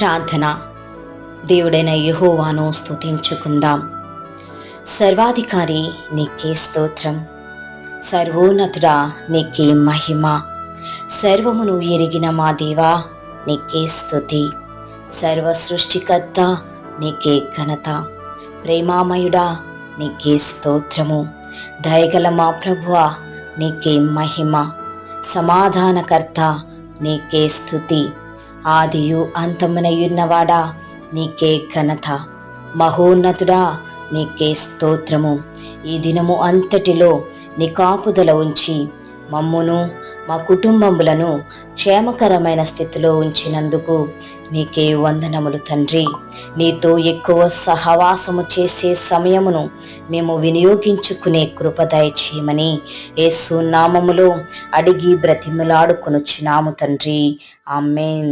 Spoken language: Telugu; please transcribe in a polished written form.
ప్రార్థన. దేవుడైన యెహోవాను స్తుతించుకుందాం. సర్వాధికారి నీకే స్తోత్రం, సర్వోన్నతుడా నీకే మహిమ. సర్వమును ఎరిగిన మా దేవా నీకే స్తుతి. సర్వ సృష్టికర్త నీకే ఘనత. ప్రేమామయుడా నీకే స్తోత్రము. దయగల మా ప్రభువా నీకే మహిమ. సమాధానకర్త నీకే స్తుతి. ఆదియు అంతమునయున్నవాడా నీకే ఘనత. మహోన్నతుడా నీకే స్తోత్రము. ఈ దినము అంతటిలో నీ కాపుదల ఉంచి మమ్మును మా కుటుంబములను క్షేమకరమైన స్థితిలో ఉంచినందుకు నీకే వందనములు తండ్రి. నీతో ఎక్కువ సహవాసము చేసే సమయమును మేము వినియోగించుకునే కృప దయచేయమని యేసు నామములో అడిగి బ్రతిమలాడుకొనుచున్నాము తండ్రి. ఆమేన్.